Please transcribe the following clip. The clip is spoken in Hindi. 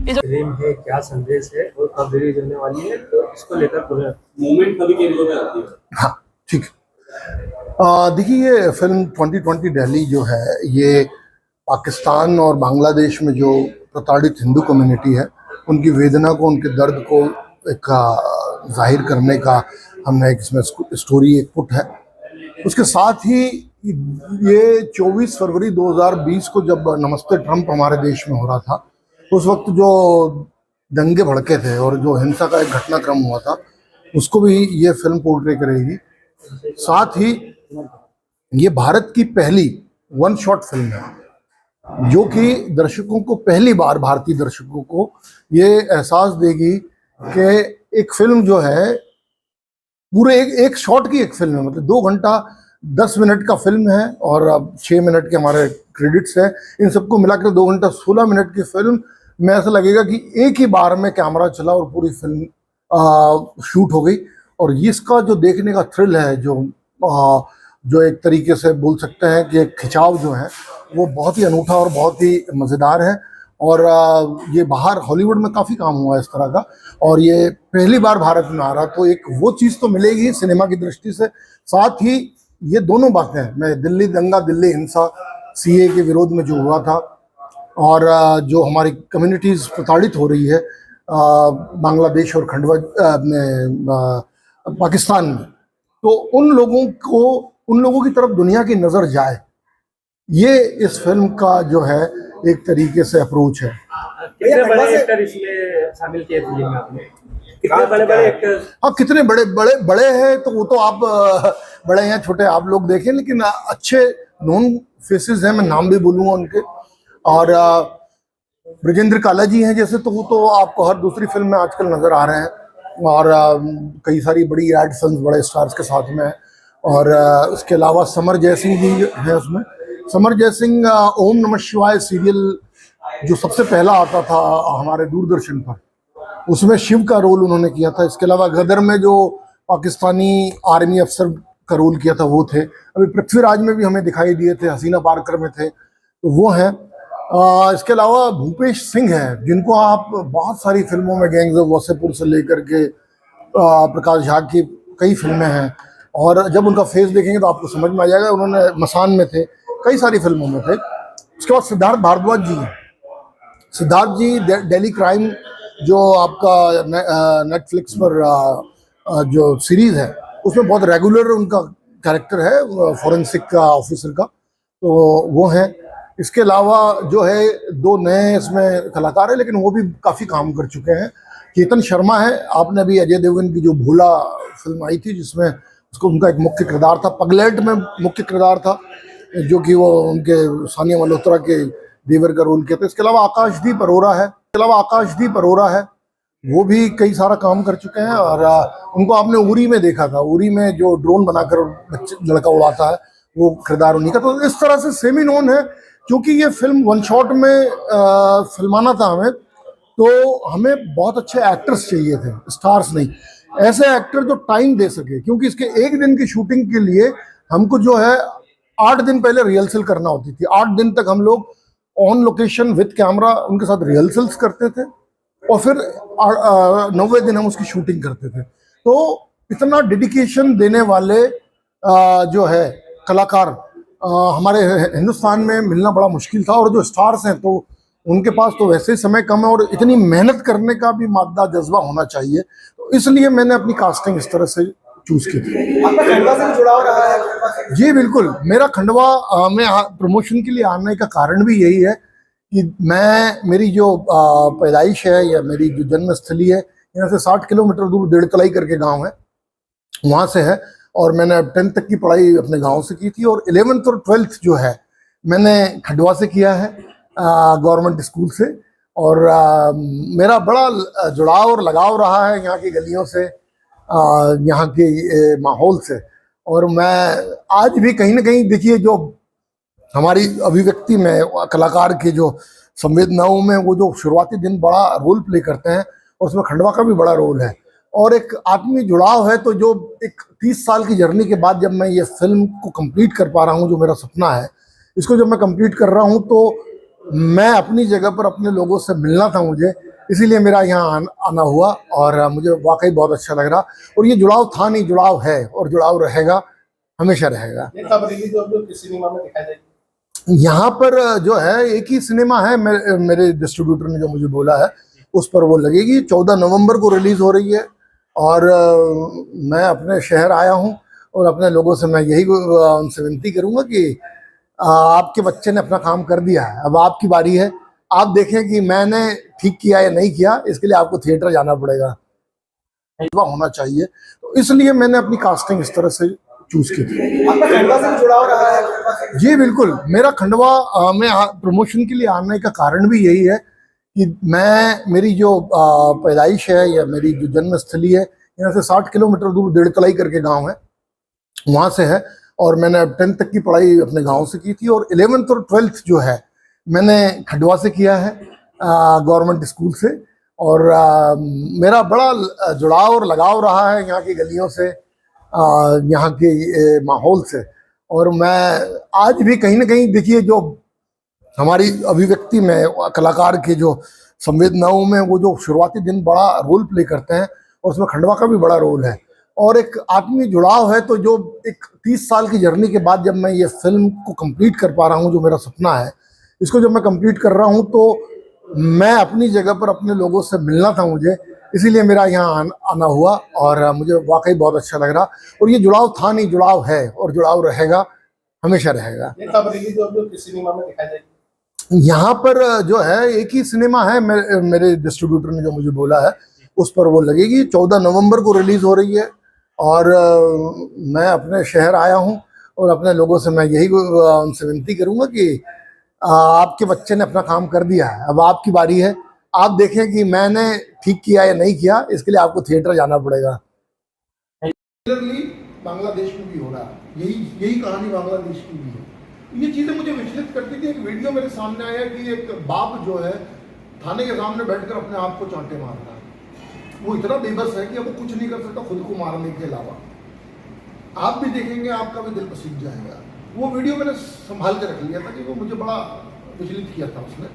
फिल्म है, क्या संदेश है और कब रिलीज होने वाली है, तो इसको लेकर पूरा मूवमेंट कभी केंद्र में आती है। हाँ, ठीक है। देखिए, ये फिल्म 2020 दिल्ली जो है, ये पाकिस्तान और बांग्लादेश में जो प्रताड़ित हिंदू कम्युनिटी है, उनकी वेदना को, उनके दर्द को एक जाहिर करने का हमने एक इसमें स्टोरी एक पुट है। उसके साथ ही ये 24 फरवरी 2020 को जब नमस्ते ट्रंप हमारे देश में हो रहा था, उस वक्त जो दंगे भड़के थे और जो हिंसा का एक घटनाक्रम हुआ था, उसको भी ये फिल्म पोर्ट्रे करेगी। साथ ही ये भारत की पहली वन शॉट फिल्म है, जो कि दर्शकों को पहली बार, भारतीय दर्शकों को ये एहसास देगी कि एक फिल्म जो है पूरे एक शॉट की एक फिल्म है। मतलब 2 घंटा 10 मिनट का फिल्म है और अब 6 मिनट के हमारे क्रेडिट्स हैं। इन सबको मिलाकर 2 घंटा 16 मिनट की फिल्म में ऐसा लगेगा कि एक ही बार में कैमरा चला और पूरी फिल्म शूट हो गई। और इसका जो देखने का थ्रिल है, जो एक तरीके से बोल सकते हैं कि एक खिंचाव जो है, वो बहुत ही अनूठा और बहुत ही मज़ेदार है। और ये बाहर हॉलीवुड में काफ़ी काम हुआ है इस तरह का, और ये पहली बार भारत में आ रहा, तो एक वो चीज़ तो मिलेगी सिनेमा की दृष्टि से। साथ ही ये दोनों बातें, मैं दिल्ली दंगा, दिल्ली हिंसा, सीए के विरोध में जो हुआ था, और जो हमारी कम्युनिटीज़ प्रताड़ित हो रही है बांग्लादेश और खंडवा पाकिस्तान में, तो उन लोगों की तरफ दुनिया की नज़र जाए, ये इस फिल्म का जो है एक तरीके से अप्रोच है। कितने बड़े एक्टर इसमें शामिल किए फिल्म में आपने? कितने बड़े एक्टर? हाँ, कितने बड़े हैं, तो वो तो आप बड़े हैं छोटे आप लोग देखें, लेकिन अच्छे नॉन फेसेस हैं, मैं नाम भी बोलूँगा उनके। और ब्रजेंद्र काला जी हैं जैसे, तो वो तो आपको हर दूसरी फिल्म में आजकल नज़र आ रहे हैं, और कई सारी बड़ी एड फिल्म बड़े स्टार्स के साथ में है। और उसके अलावा समर जयसिंह जी हैं उसमें। समर जयसिंह ओम नमः शिवाय सीरियल जो सबसे पहला आता था हमारे दूरदर्शन पर, उसमें शिव का रोल उन्होंने किया था। इसके अलावा गदर में जो पाकिस्तानी आर्मी अफसर का रोल किया था वो थे। अभी पृथ्वीराज में भी हमें दिखाई दिए थे, हसीना पारकर में थे, तो वो हैं। इसके अलावा भूपेश सिंह हैं, जिनको आप बहुत सारी फिल्मों में, गैंग्स ऑफ वासेपुर से लेकर के प्रकाश झा की कई फिल्में हैं, और जब उनका फेस देखेंगे तो आपको समझ में आ जाएगा। उन्होंने मसान में थे, कई सारी फिल्मों में थे। उसके बाद सिद्धार्थ भारद्वाज जी हैं। सिद्धार्थ जी दिल्ली क्राइम जो आपका नेटफ्लिक्स पर जो सीरीज़ है, उसमें बहुत रेगुलर उनका कैरेक्टर है, फॉरेंसिक ऑफिसर का, तो वो हैं। इसके अलावा जो है 2 नए इसमें कलाकार हैं, लेकिन वो भी काफ़ी काम कर चुके हैं। केतन शर्मा है, आपने अभी अजय देवगन की जो भोला फिल्म आई थी, जिसमें उसको उनका एक मुख्य किरदार था, पगलेट में मुख्य किरदार था, जो कि वो उनके सानिया मल्होत्रा के देवर का रोल किया था। इसके अलावा आकाशदीप अरोरा है, वो भी कई सारा काम कर चुके हैं। और उनको आपने उरी में देखा था, उरी में जो ड्रोन बनाकर लड़का उड़ाता है, वो किरदार उन्हीं का। तो इस तरह से सेमी नोन है। क्योंकि ये फिल्म वन शॉट में फिल्माना था हमें, तो हमें बहुत अच्छे एक्टर्स चाहिए थे, स्टार्स नहीं, ऐसे एक्टर जो टाइम दे सके। क्योंकि इसके 1 दिन की शूटिंग के लिए हमको जो है 8 दिन पहले रिहर्सल करना होती थी। 8 दिन तक हम लोग ऑन लोकेशन विद कैमरा उनके साथ रिहर्सल्स करते थे, और फिर 9वें दिन हम उसकी शूटिंग करते थे। तो इतना डेडिकेशन देने वाले जो है कलाकार हमारे हिंदुस्तान में मिलना बड़ा मुश्किल था। और जो स्टार्स हैं, तो उनके पास तो वैसे ही समय कम है, और इतनी मेहनत करने का भी मादा जज्बा होना चाहिए। तो इसलिए मैंने अपनी कास्टिंग इस तरह से चूज की थी। आपका खंडवा से जुड़ाव रहा है? जी बिल्कुल, मेरा खंडवा में प्रमोशन के लिए आने का कारण भी यही है कि मेरी जो पैदाइश है, या मेरी जो जन्मस्थली है, यहाँ से 60 किलोमीटर दूर डेढ़कलाई करके गांव है, वहाँ से है। और मैंने 10th तक की पढ़ाई अपने गांव से की थी, और 11th और 12th जो है मैंने खंडवा से किया है, गवर्नमेंट स्कूल से। और मेरा बड़ा जुड़ाव और लगाव रहा है यहाँ की गलियों से, यहाँ के माहौल से। और मैं आज भी कहीं ना कहीं, देखिए, जो हमारी अभिव्यक्ति में, कलाकार के जो संवेदनाओं में, वो जो शुरुआती दिन बड़ा रोल प्ले करते हैं, और उसमें खंडवा का भी बड़ा रोल है, और एक आत्मीय जुड़ाव है। तो जो एक 30 साल की जर्नी के बाद जब मैं ये फिल्म को कंप्लीट कर पा रहा हूँ, जो मेरा सपना है, इसको जब मैं कंप्लीट कर रहा हूँ, तो मैं अपनी जगह पर अपने लोगों से मिलना था मुझे, इसीलिए मेरा यहाँ आना हुआ और मुझे वाकई बहुत अच्छा लग रहा। और ये जुड़ाव था नहीं, जुड़ाव है और जुड़ाव रहेगा, हमेशा रहेगा। ये कब रिलीज होगी और किस सिनेमा में दिखाई देगी? यहाँ पर जो है एक ही सिनेमा है, मेरे डिस्ट्रीब्यूटर ने जो मुझे बोला है उस पर वो लगेगी। 14 नवंबर को रिलीज़ हो रही है और मैं अपने शहर आया हूँ और अपने लोगों से मैं यही उनसे विनती करूँगा कि आपके बच्चे ने अपना काम कर दिया है, अब आपकी बारी है। आप देखें कि मैंने ठीक किया या नहीं किया, इसके लिए आपको थिएटर जाना पड़ेगा, होना चाहिए। तो इसलिए मैंने अपनी कास्टिंग इस तरह से चूज की थी। आपका खंडवा से भी जुड़ाव रहा है? जी बिल्कुल, मेरा खंडवा में प्रमोशन के लिए आने का कारण भी यही है कि मेरी जो पैदाइश है या मेरी जो जन्मस्थली है, यहाँ से 60 किलोमीटर दूर डेढ़तलाई करके गांव है, वहाँ से है। और मैंने 10th तक की पढ़ाई अपने गांव से की थी और 11th और 12th जो है मैंने खंडवा से किया है, गवर्नमेंट स्कूल से। और मेरा बड़ा जुड़ाव और लगाव रहा है यहाँ की गलियों से, यहाँ के माहौल से। और मैं आज भी कहीं ना कहीं, देखिए, जो हमारी अभिव्यक्ति में कलाकार के जो संवेदनाओं में वो जो शुरुआती दिन बड़ा रोल प्ले करते हैं, और उसमें खंडवा का भी बड़ा रोल है। और एक आत्मीय जुड़ाव है। तो जो एक 30 साल की जर्नी के बाद जब मैं ये फिल्म को कंप्लीट कर पा रहा हूँ, जो मेरा सपना है, इसको जब मैं कंप्लीट कर रहा हूँ, तो मैं अपनी जगह पर अपने लोगों से मिलना था मुझे, इसीलिए मेरा यहाँ आना हुआ और मुझे वाकई बहुत अच्छा लग रहा। और ये जुड़ाव था नहीं, जुड़ाव है और जुड़ाव रहेगा, हमेशा रहेगा। ये कब रिलीज होगी और किस सिनेमा में दिखाई देगी? यहाँ पर जो है एक ही सिनेमा है, मेरे डिस्ट्रीब्यूटर ने जो मुझे बोला है उस पर वो लगेगी। 14 नवंबर को रिलीज हो रही है और मैं अपने शहर आया हूँ और अपने लोगों से मैं यही उनसे विनती करूँगा कि आपके बच्चे ने अपना काम कर दिया है, अब आपकी बारी है। आप देखें कि मैंने ठीक किया या नहीं किया, इसके लिए आपको थिएटर जाना पड़ेगा। बांग्लादेश में भी हो रहा है, यही कहानी बांग्लादेश की भी है। ये चीज़ें मुझे विचलित करती थी। एक वीडियो मेरे सामने आया कि एक बाप जो है थाने के सामने बैठकर अपने आप को चांटे मार रहा है। वो इतना बेबस है कि अब वो कुछ नहीं कर सकता खुद को मारने के अलावा। आप भी देखेंगे, आपका भी दिल पसीज जाएगा। वो वीडियो मैंने संभाल के रख लिया था कि वो मुझे बड़ा विचलित किया था उसने।